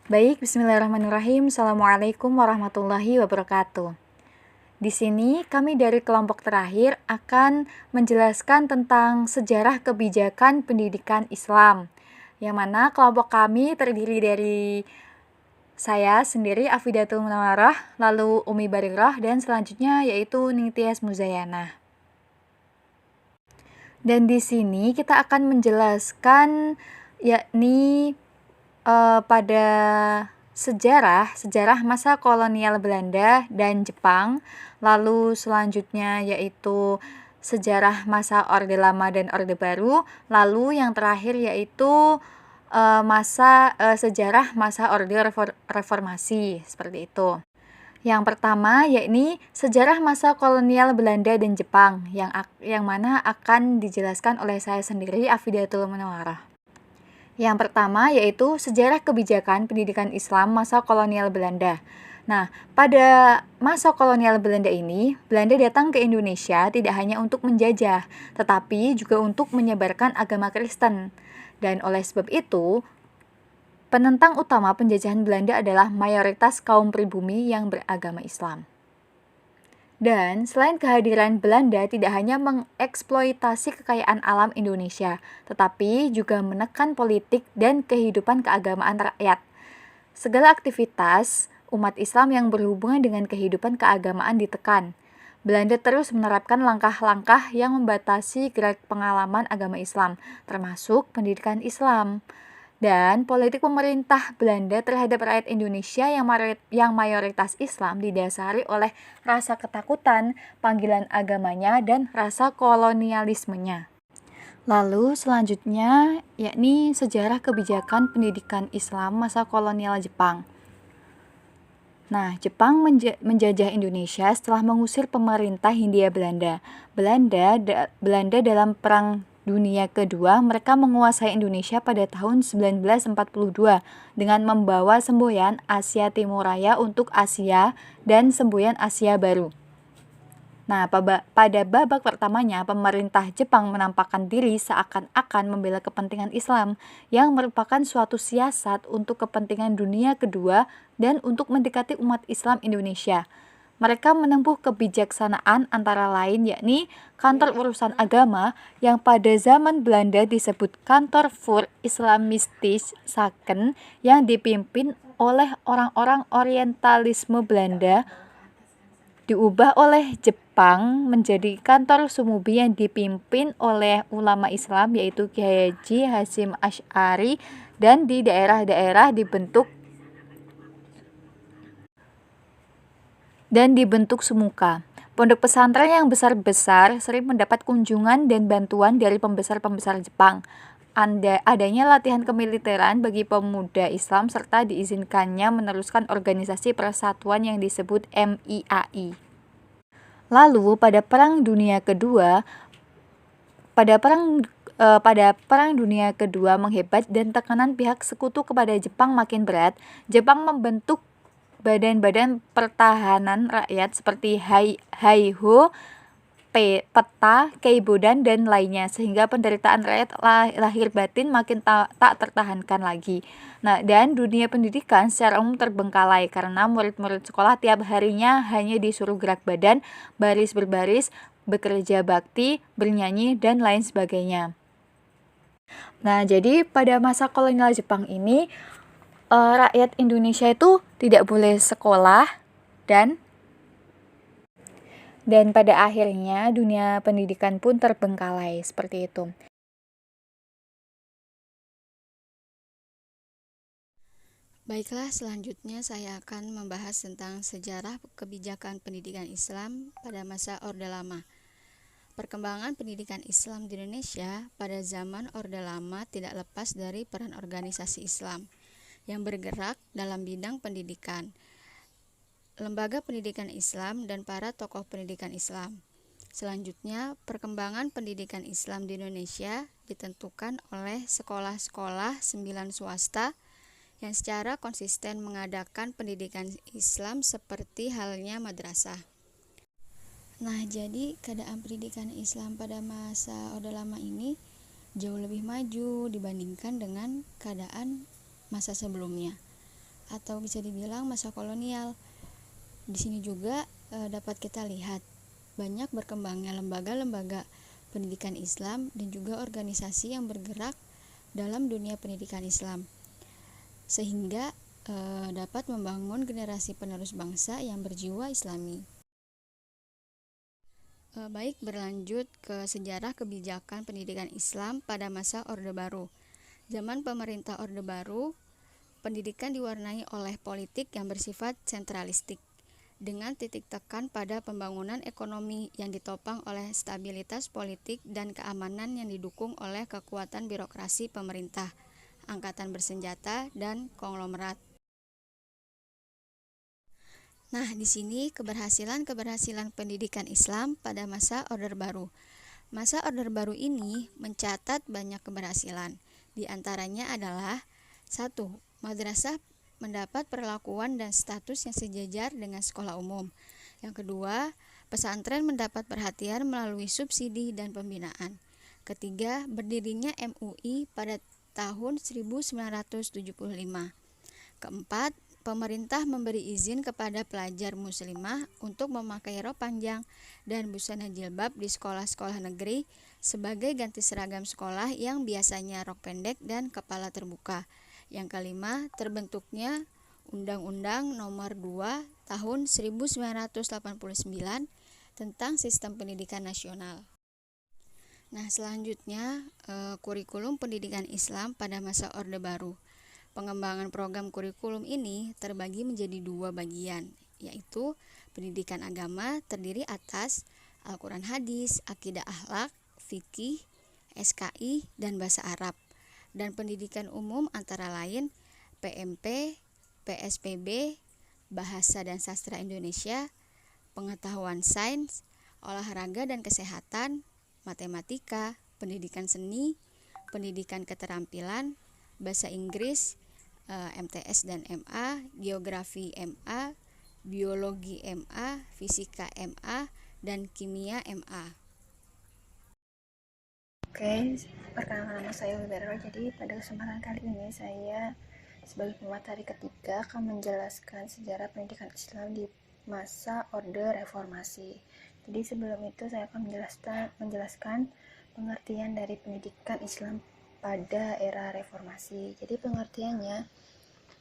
Baik, bismillahirrahmanirrahim. Assalamualaikum warahmatullahi wabarakatuh. Di sini kami dari kelompok terakhir akan menjelaskan tentang sejarah kebijakan pendidikan Islam, yang mana kelompok kami terdiri dari saya sendiri, Afidatul Munawarah, lalu Umi Barirah, dan selanjutnya yaitu Ningtyas Muzayana. Dan di sini kita akan menjelaskan yakni pada sejarah masa kolonial Belanda dan Jepang, lalu selanjutnya yaitu sejarah masa Orde Lama dan Orde Baru, lalu yang terakhir yaitu sejarah masa Orde Reformasi, seperti itu. Yang pertama yakni sejarah masa kolonial Belanda dan Jepang, yang mana akan dijelaskan oleh saya sendiri, Afidatul Munawarah. Yang pertama yaitu sejarah kebijakan pendidikan Islam masa kolonial Belanda. Nah, pada masa kolonial Belanda ini, Belanda datang ke Indonesia tidak hanya untuk menjajah, tetapi juga untuk menyebarkan agama Kristen. Dan oleh sebab itu, penentang utama penjajahan Belanda adalah mayoritas kaum pribumi yang beragama Islam. Dan selain kehadiran Belanda tidak hanya mengeksploitasi kekayaan alam Indonesia, tetapi juga menekan politik dan kehidupan keagamaan rakyat. Segala aktivitas umat Islam yang berhubungan dengan kehidupan keagamaan ditekan. Belanda terus menerapkan langkah-langkah yang membatasi gerak pengalaman agama Islam, termasuk pendidikan Islam. Dan politik pemerintah Belanda terhadap rakyat Indonesia yang mayoritas Islam didasari oleh rasa ketakutan, panggilan agamanya, dan rasa kolonialismenya. Lalu selanjutnya yakni sejarah kebijakan pendidikan Islam masa kolonial Jepang. Nah, Jepang menjajah Indonesia setelah mengusir pemerintah Hindia Belanda. Belanda dalam Perang Dunia Kedua, mereka menguasai Indonesia pada tahun 1942 dengan membawa semboyan Asia Timur Raya untuk Asia dan semboyan Asia Baru. Nah, pada babak pertamanya, pemerintah Jepang menampakkan diri seakan-akan membela kepentingan Islam, yang merupakan suatu siasat untuk kepentingan dunia kedua dan untuk mendekati umat Islam Indonesia. Mereka menempuh kebijaksanaan antara lain yakni kantor urusan agama yang pada zaman Belanda disebut Kantor voor Islamistische Zaken yang dipimpin oleh orang-orang Orientalisme Belanda, diubah oleh Jepang menjadi Kantor Sumubi yang dipimpin oleh ulama Islam yaitu Kiai Haji Hasyim Asy'ari, dan di daerah-daerah dibentuk semuka. Pondok pesantren yang besar-besar sering mendapat kunjungan dan bantuan dari pembesar-pembesar Jepang. Adanya latihan kemiliteran bagi pemuda Islam serta diizinkannya meneruskan organisasi persatuan yang disebut MIAI. Lalu pada Perang Dunia Kedua menghebat dan tekanan pihak sekutu kepada Jepang makin berat, Jepang membentuk badan-badan pertahanan rakyat seperti Haiho, Peta, Keibodan, dan lainnya, sehingga penderitaan rakyat lahir batin makin tak tertahankan lagi. Nah, dan dunia pendidikan secara umum terbengkalai karena murid-murid sekolah tiap harinya hanya disuruh gerak badan, baris berbaris, bekerja bakti, bernyanyi, dan lain sebagainya. Nah, jadi pada masa kolonial Jepang ini, rakyat Indonesia itu tidak boleh sekolah dan pada akhirnya dunia pendidikan pun terbengkalai seperti itu. Baiklah, selanjutnya saya akan membahas tentang sejarah kebijakan pendidikan Islam pada masa Orde Lama. Perkembangan pendidikan Islam di Indonesia pada zaman Orde Lama tidak lepas dari peran organisasi Islam yang bergerak dalam bidang pendidikan, lembaga pendidikan Islam, dan para tokoh pendidikan Islam. Selanjutnya, perkembangan pendidikan Islam di Indonesia ditentukan oleh sekolah-sekolah 9 swasta yang secara konsisten mengadakan pendidikan Islam seperti halnya madrasah. Nah, jadi keadaan pendidikan Islam pada masa Orde Lama ini jauh lebih maju dibandingkan dengan keadaan masa sebelumnya. atau bisa dibilang masa kolonial. Di sini juga dapat kita lihat banyak berkembangnya lembaga-lembaga pendidikan Islam dan juga organisasi yang bergerak dalam dunia pendidikan Islam, sehingga dapat membangun generasi penerus bangsa yang berjiwa Islami. Baik, berlanjut ke sejarah kebijakan pendidikan Islam pada masa Orde Baru. Zaman pemerintah Orde Baru, pendidikan diwarnai oleh politik yang bersifat sentralistik, dengan titik tekan pada pembangunan ekonomi yang ditopang oleh stabilitas politik dan keamanan yang didukung oleh kekuatan birokrasi pemerintah, angkatan bersenjata, dan konglomerat. Nah, di sini keberhasilan pendidikan Islam pada masa Orde Baru. Masa Orde Baru ini mencatat banyak keberhasilan. Di antaranya adalah 1. Madrasah mendapat perlakuan dan status yang sejajar dengan sekolah umum. Yang kedua, pesantren mendapat perhatian melalui subsidi dan pembinaan. Ketiga, berdirinya MUI pada tahun 1975. Keempat, pemerintah memberi izin kepada pelajar muslimah untuk memakai rok panjang dan busana jilbab di sekolah-sekolah negeri sebagai ganti seragam sekolah yang biasanya rok pendek dan kepala terbuka. Yang kelima, terbentuknya Undang-Undang Nomor 2 Tahun 1989 tentang Sistem Pendidikan Nasional. Nah, selanjutnya kurikulum pendidikan Islam pada masa Orde Baru. Pengembangan program kurikulum ini terbagi menjadi 2 bagian, yaitu pendidikan agama terdiri atas Al-Quran Hadis, Akidah Akhlak, Fikih, SKI, dan Bahasa Arab, dan pendidikan umum antara lain PMP, PSPB, Bahasa dan Sastra Indonesia, Pengetahuan Sains, Olahraga dan Kesehatan, Matematika, Pendidikan Seni, Pendidikan Keterampilan, Bahasa Inggris, MTS dan MA, Geografi MA, Biologi MA, Fisika MA, dan Kimia MA. Oke, perkenalkan nama saya Wibero. Jadi pada kesempatan kali ini saya sebagai pemateri ketiga akan menjelaskan sejarah pendidikan Islam di masa Orde Reformasi. Jadi sebelum itu saya akan menjelaskan pengertian dari pendidikan Islam pada era reformasi. Jadi pengertiannya,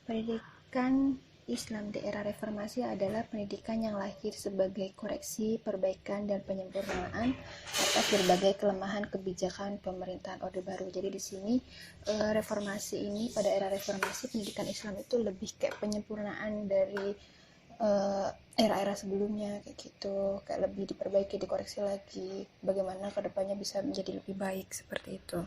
pendidikan Islam di era reformasi adalah pendidikan yang lahir sebagai koreksi, perbaikan, dan penyempurnaan atas berbagai kelemahan kebijakan pemerintahan Orde Baru. Jadi di sini reformasi ini, pada era reformasi, pendidikan Islam itu lebih kayak penyempurnaan dari era-era sebelumnya, kayak gitu, kayak lebih diperbaiki, dikoreksi lagi, bagaimana kedepannya bisa menjadi lebih baik, seperti itu.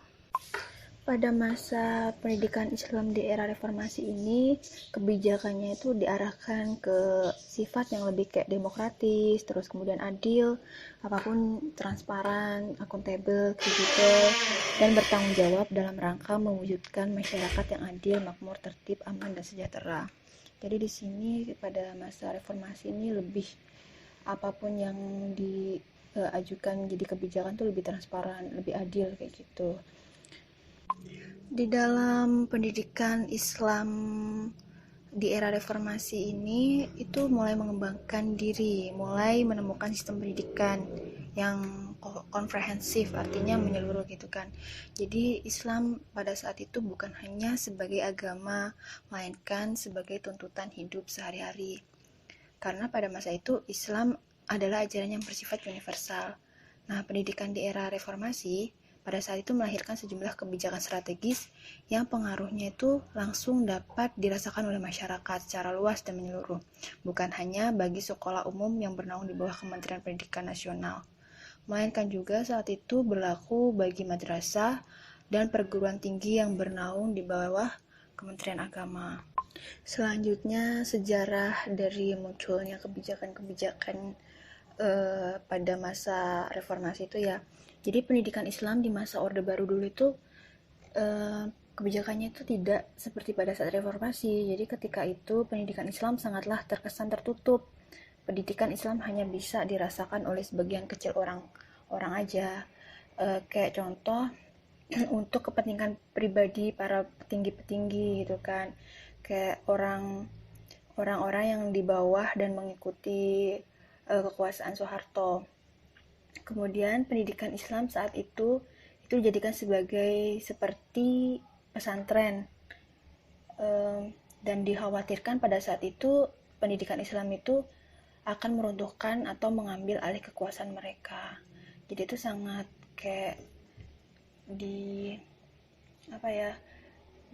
Pada masa pendidikan Islam di era reformasi ini, kebijakannya itu diarahkan ke sifat yang lebih kayak demokratis, terus kemudian adil, apapun transparan, akuntabel, kredibel, dan bertanggung jawab dalam rangka mewujudkan masyarakat yang adil, makmur, tertib, aman, dan sejahtera. Jadi di sini pada masa reformasi ini lebih apapun yang diajukan jadi kebijakan itu lebih transparan, lebih adil, kayak gitu. Di dalam pendidikan Islam di era reformasi ini itu mulai mengembangkan diri, mulai menemukan sistem pendidikan yang komprehensif, artinya menyeluruh gitu kan. Jadi Islam pada saat itu bukan hanya sebagai agama, melainkan sebagai tuntutan hidup sehari-hari. Karena pada masa itu Islam adalah ajaran yang bersifat universal. Nah, pendidikan di era reformasi pada saat itu melahirkan sejumlah kebijakan strategis yang pengaruhnya itu langsung dapat dirasakan oleh masyarakat secara luas dan menyeluruh, bukan hanya bagi sekolah umum yang bernaung di bawah Kementerian Pendidikan Nasional, melainkan juga saat itu berlaku bagi madrasah dan perguruan tinggi yang bernaung di bawah Kementerian Agama. Selanjutnya, sejarah dari munculnya kebijakan-kebijakan pada masa reformasi itu ya. Jadi pendidikan Islam di masa Orde Baru dulu itu kebijakannya itu tidak seperti pada saat reformasi. Jadi ketika itu pendidikan Islam sangatlah terkesan tertutup. Pendidikan Islam hanya bisa dirasakan oleh sebagian kecil orang aja. Kayak contoh untuk kepentingan pribadi para petinggi-petinggi gitu kan. kayak orang-orang yang di bawah dan mengikuti kekuasaan Soeharto. Kemudian pendidikan Islam saat itu dijadikan sebagai seperti pesantren, dan dikhawatirkan pada saat itu pendidikan Islam itu akan meruntuhkan atau mengambil alih kekuasaan mereka. Jadi itu sangat kayak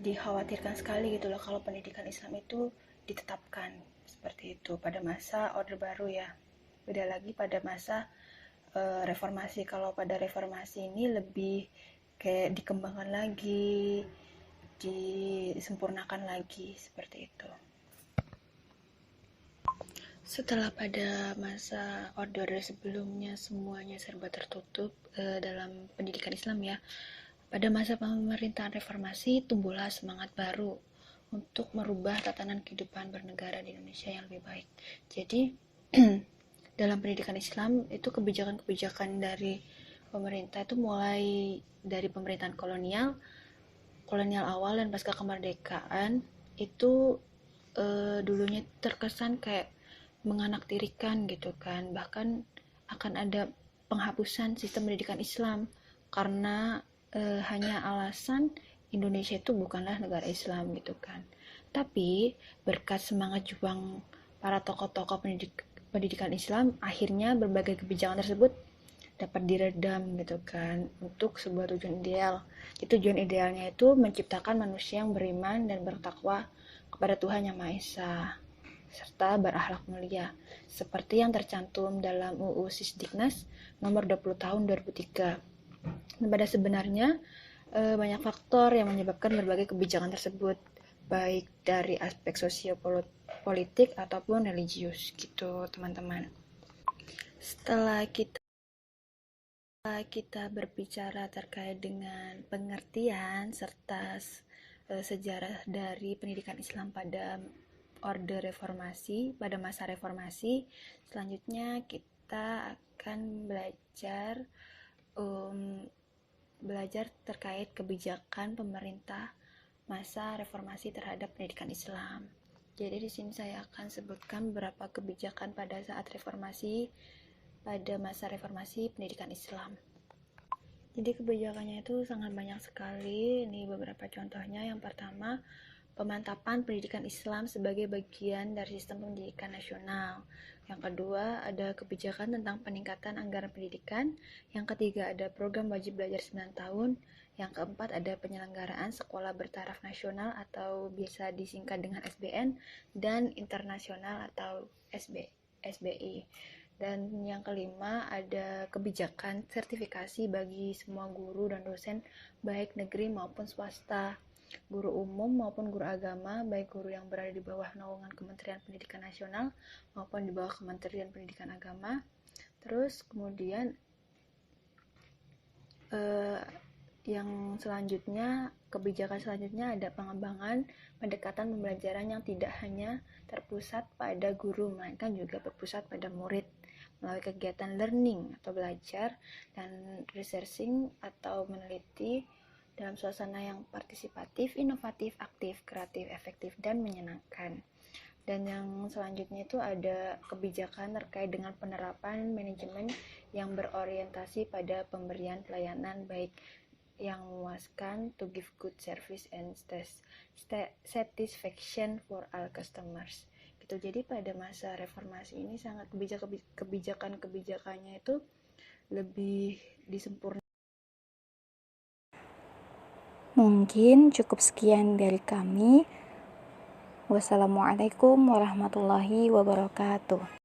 dikhawatirkan sekali gitu loh kalau pendidikan Islam itu ditetapkan seperti itu pada masa Orde Baru ya. Beda lagi pada masa reformasi. Kalau pada reformasi ini lebih kayak dikembangkan lagi, disempurnakan lagi seperti itu. Setelah pada masa Orde sebelumnya semuanya serba tertutup dalam pendidikan Islam ya, pada masa pemerintahan reformasi tumbuhlah semangat baru untuk merubah tatanan kehidupan bernegara di Indonesia yang lebih baik. Jadi dalam pendidikan Islam itu kebijakan-kebijakan dari pemerintah itu mulai dari pemerintahan kolonial awal dan pasca kemerdekaan itu dulunya terkesan kayak menganaktirikan gitu kan, bahkan akan ada penghapusan sistem pendidikan Islam karena hanya alasan Indonesia itu bukanlah negara Islam gitu kan. Tapi berkat semangat juang para tokoh-tokoh pendidikan Islam, akhirnya berbagai kebijakan tersebut dapat diredam gitu kan untuk sebuah tujuan ideal. Tujuan idealnya itu menciptakan manusia yang beriman dan bertakwa kepada Tuhan Yang Maha Esa serta berakhlak mulia seperti yang tercantum dalam UU Sisdiknas nomor 20 tahun 2003. Dan pada sebenarnya banyak faktor yang menyebabkan berbagai kebijakan tersebut, baik dari aspek sosiopolitik ataupun religius gitu teman-teman. Setelah kita berbicara terkait dengan pengertian serta sejarah dari pendidikan Islam pada Orde Reformasi, pada masa reformasi, selanjutnya kita akan belajar terkait kebijakan pemerintah masa reformasi terhadap pendidikan Islam. Jadi di sini saya akan sebutkan beberapa kebijakan pada saat reformasi, pada masa reformasi pendidikan Islam. Jadi kebijakannya itu sangat banyak sekali. Ini beberapa contohnya. Yang pertama, pemantapan pendidikan Islam sebagai bagian dari sistem pendidikan nasional. Yang kedua, ada kebijakan tentang peningkatan anggaran pendidikan. Yang ketiga, ada program wajib belajar 9 tahun. Yang keempat, ada penyelenggaraan sekolah bertaraf nasional atau biasa disingkat dengan SBN dan internasional atau SBI. Dan yang kelima, ada kebijakan sertifikasi bagi semua guru dan dosen baik negeri maupun swasta, guru umum maupun guru agama, baik guru yang berada di bawah naungan Kementerian Pendidikan Nasional maupun di bawah Kementerian Pendidikan Agama. Terus kemudian kebijakan selanjutnya ada pengembangan pendekatan pembelajaran yang tidak hanya terpusat pada guru, melainkan juga berpusat pada murid melalui kegiatan learning atau belajar dan researching atau meneliti dalam suasana yang partisipatif, inovatif, aktif, kreatif, efektif, dan menyenangkan. Dan yang selanjutnya itu ada kebijakan terkait dengan penerapan manajemen yang berorientasi pada pemberian pelayanan baik yang memuaskan to give good service and satisfaction for all customers. Gitu. Jadi pada masa reformasi ini sangat kebijakan-kebijakannya itu lebih disempurnakan. Mungkin cukup sekian dari kami. Wassalamualaikum warahmatullahi wabarakatuh.